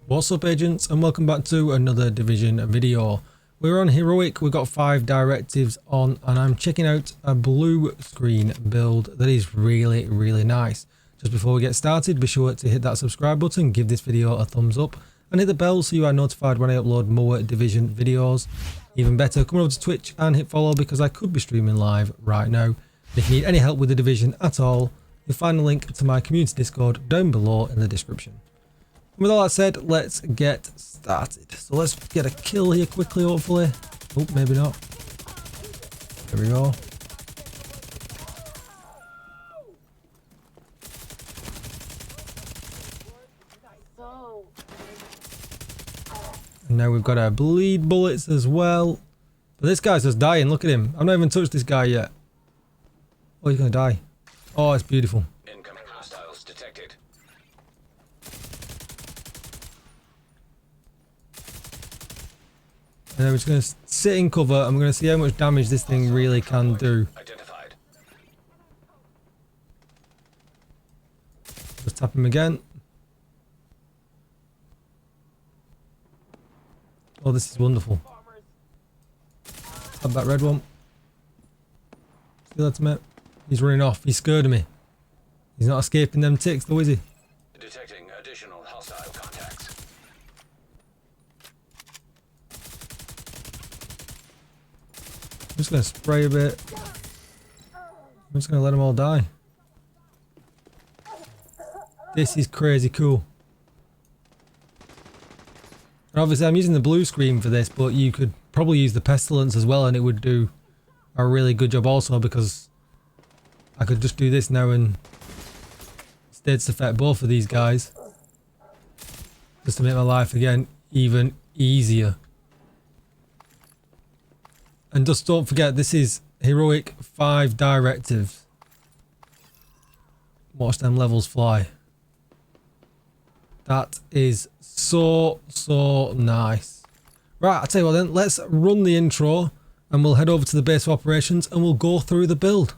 What's up, agents, and welcome back to another Division video. We're on Heroic. We've got 5 directives on, and I'm checking out a blue screen build that is really nice. Just before we get started, be sure to hit that subscribe button, give this video a thumbs up, and hit the bell so you are notified when I upload more Division videos. Even better, come over to Twitch and hit follow because I could be streaming live right now. And if you need any help with the Division at all, you'll find a link to my community Discord down below in the description. With all that said, let's get started. So let's get a kill here quickly, hopefully. Oh, maybe not. There we go. And now we've got our bleed bullets as well. But this guy's just dying, look at him. I've not even touched this guy yet. Oh, he's gonna die. Oh, it's beautiful. Incoming hostiles detected. And I'm just going to sit in cover. I'm going to see how much damage this thing really can do. Identified. Just tap him again. Oh, this is wonderful. Tap that red one. See that, mate? He's running off. He's scared of me. He's not escaping them ticks, though, is he? Detecting additional hostile contacts. I'm just going to spray a bit. I'm just going to let them all die. This is crazy cool. And obviously I'm using the blue screen for this, but you could probably use the pestilence as well and it would do a really good job also, because I could just do this now and states affect both of these guys. Just to make my life again even easier. And just don't forget, this is Heroic 5 directives. Watch them levels fly. That is so nice. Right, I'll tell you what then, let's run the intro and we'll head over to the base of operations and we'll go through the build.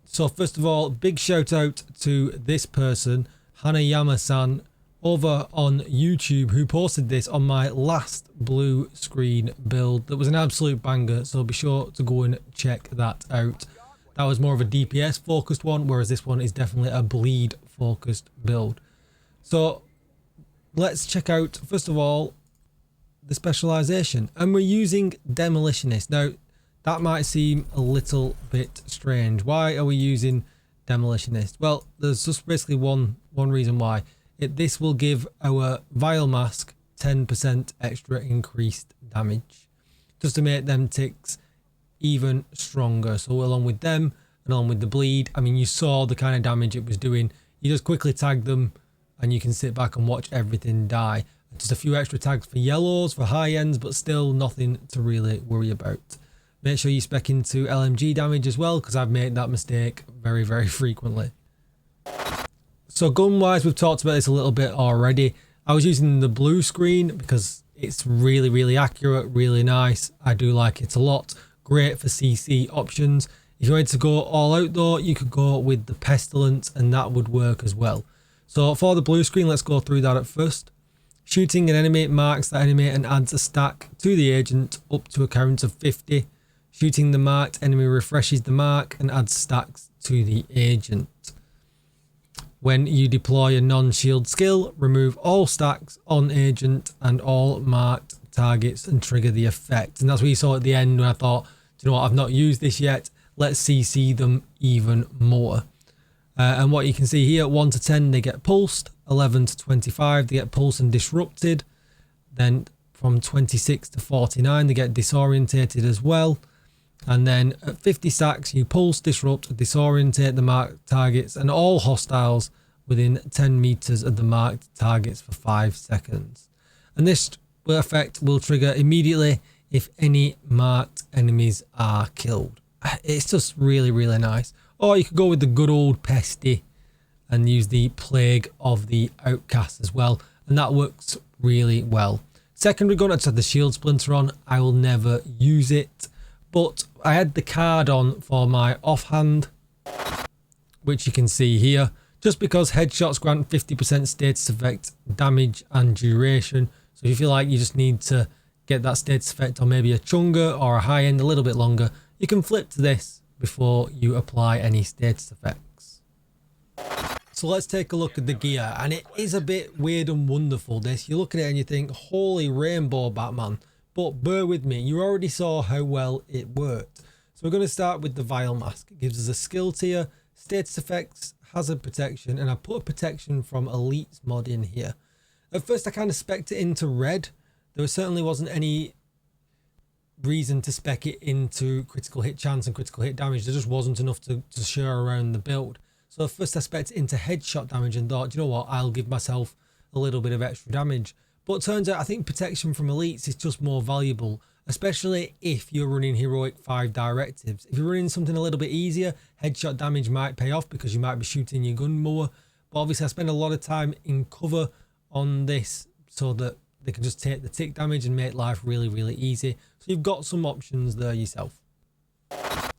So first of all, big shout out to this person, Hanayama-san, over on YouTube, who posted this on my last blue screen build. That was an absolute banger, so be sure to go and check that out. That was more of a DPS focused one, whereas this one is definitely a bleed focused build. So let's check out, first of all, the specialization. And we're using Demolitionist. Now, that might seem a little bit strange. Why are we using Demolitionist? Well, there's just basically one reason why. This will give our Vial Mask 10% extra increased damage, just to make them ticks even stronger. So along with them and along with the bleed, I mean, you saw the kind of damage it was doing. You just quickly tag them and you can sit back and watch everything die. Just a few extra tags for yellows, for high ends, but still nothing to really worry about. Make sure you spec into LMG damage as well, because I've made that mistake very frequently. So gun wise, we've talked about this a little bit already. I was using the blue screen because it's really accurate, really nice. I do like it a lot. Great for CC options. If you wanted to go all out though, you could go with the pestilence and that would work as well. So for the blue screen, let's go through that at first. Shooting an enemy marks that enemy and adds a stack to the agent up to a count of 50. Shooting the marked enemy refreshes the mark and adds stacks to the agent. When you deploy a non-shield skill, remove all stacks on agent and all marked targets and trigger the effect. And that's what you saw at the end when I thought, do you know what, I've not used this yet. Let's CC them even more. And what you can see here, 1 to 10 they get pulsed, 11 to 25 they get pulsed and disrupted. Then from 26 to 49 they get disorientated as well. And then at 50 stacks, you pulse, disrupt, disorientate the marked targets and all hostiles within 10 meters of the marked targets for 5 seconds. And this effect will trigger immediately if any marked enemies are killed. It's just really nice. Or you could go with the good old pesty and use the Plague of the Outcast as well, and that works really well. Secondary gun, I just had the shield splinter on. I will never use it, but I had the card on for my offhand, which you can see here, just because headshots grant 50% status effect, damage and duration. So if you feel like you just need to get that status effect on maybe a chunga or a high end a little bit longer, you can flip to this before you apply any status effects. So let's take a look at the gear, and it is a bit weird and wonderful this. You look at it and you think, holy rainbow Batman, but bear with me, you already saw how well it worked. So we're going to start with the vial mask. It gives us a skill tier, status effects, hazard protection, and I put a protection from Elite's mod in here. At first I kind of spec'd it into red. There certainly wasn't any reason to spec it into critical hit chance and critical hit damage. There just wasn't enough to show around the build. So at first I spec'd it into headshot damage and thought, you know what, I'll give myself a little bit of extra damage. But it turns out I think protection from elites is just more valuable, especially if you're running heroic 5 directives. If you're running something a little bit easier, headshot damage might pay off because you might be shooting your gun more. But obviously I spend a lot of time in cover on this so that they can just take the tick damage and make life really, really easy. So you've got some options there yourself.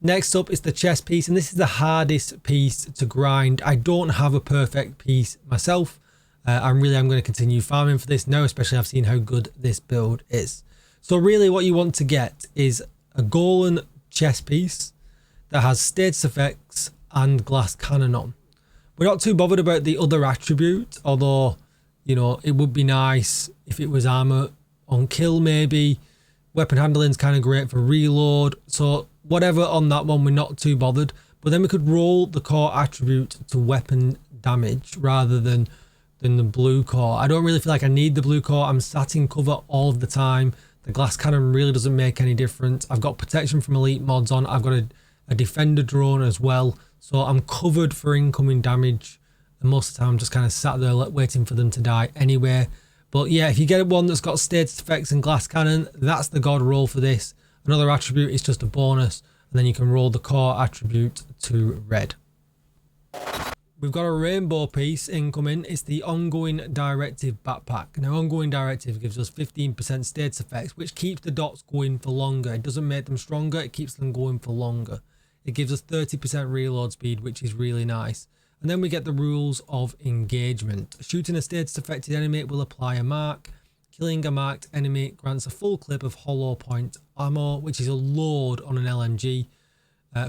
Next up is the chest piece, and this is the hardest piece to grind. I don't have a perfect piece myself. I'm going to continue farming for this now, especially I've seen how good this build is. So really what you want to get is a golden chest piece that has status effects and glass cannon on. We're not too bothered about the other attribute, although, you know, it would be nice if it was armor on kill maybe. Weapon handling is kind of great for reload. So whatever on that one, we're not too bothered. But then we could roll the core attribute to weapon damage rather than the blue core. I don't really feel like I need the blue core. I'm sat in cover all of the time. The glass cannon really doesn't make any difference. I've got protection from elite mods on. I've got a defender drone as well. So I'm covered for incoming damage. And most of the time I'm just kind of sat there waiting for them to die anyway. But yeah, if you get one that's got status effects and glass cannon, that's the god roll for this. Another attribute is just a bonus. And then you can roll the core attribute to red. We've got a rainbow piece incoming. It's the ongoing directive backpack. Now, ongoing directive gives us 15% status effects, which keeps the dots going for longer. It doesn't make them stronger, it keeps them going for longer. It gives us 30% reload speed, which is really nice. And then we get the rules of engagement. Shooting a status affected enemy will apply a mark. Killing a marked enemy grants a full clip of hollow point ammo, which is a load on an LMG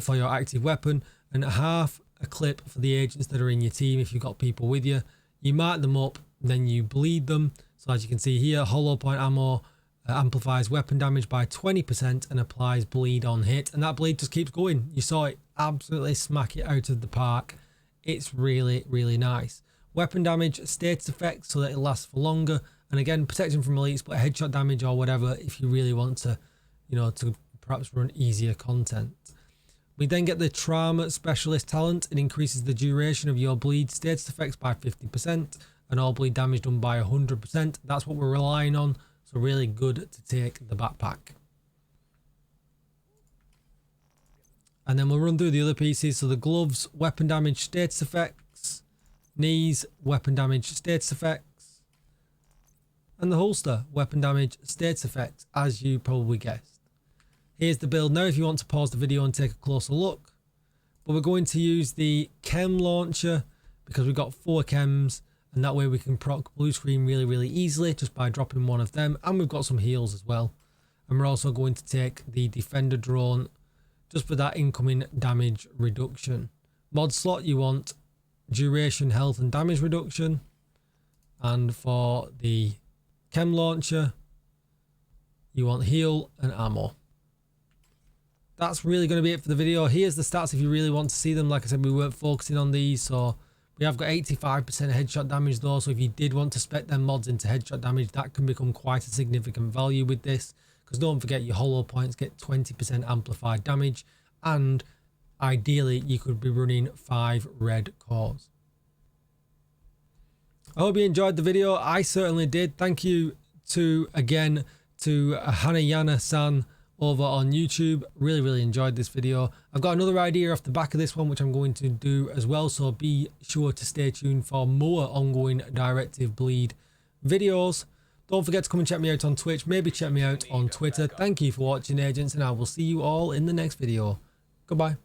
for your active weapon, and half a clip for the agents that are in your team if you've got people with you. You mark them up, then you bleed them. So as you can see here, hollow point ammo amplifies weapon damage by 20% and applies bleed on hit, and that bleed just keeps going. You saw it absolutely smack it out of the park. It's really, really nice. Weapon damage, status effects so that it lasts for longer, and again protection from elites, but headshot damage or whatever if you really want to, you know, to perhaps run easier content. We then get the trauma specialist talent. It increases the duration of your bleed status effects by 50% and all bleed damage done by 100%. That's what we're relying on. So really good to take the backpack. And then we'll run through the other pieces. So the gloves, weapon damage, status effects. Knees, weapon damage, status effects. And the holster, weapon damage, status effects, as you probably guessed. Here's the build now if you want to pause the video and take a closer look. But we're going to use the chem launcher because we've got 4 chems, and that way we can proc blue screen really, really easily just by dropping one of them. And we've got some heals as well. And we're also going to take the defender drone just for that incoming damage reduction. Mod slot, you want duration, health and damage reduction. And for the chem launcher, you want heal and ammo. That's really going to be it for the video. Here's the stats if you really want to see them. Like I said, we weren't focusing on these, so we have got 85% headshot damage though. So if you did want to spec them mods into headshot damage, that can become quite a significant value with this. Because don't forget, your hollow points get 20% amplified damage, and ideally you could be running 5 red cores. I hope you enjoyed the video. I certainly did. Thank you again to Hanayana-san over on YouTube. Really, really enjoyed this video. I've got another idea off the back of this one which I'm going to do as well, so be sure to stay tuned for more ongoing directive bleed videos. Don't Don't forget to come and check me out on Twitch. Maybe check me out on Twitter. Thank you for watching, agents, and I will see you all in the next video. Goodbye.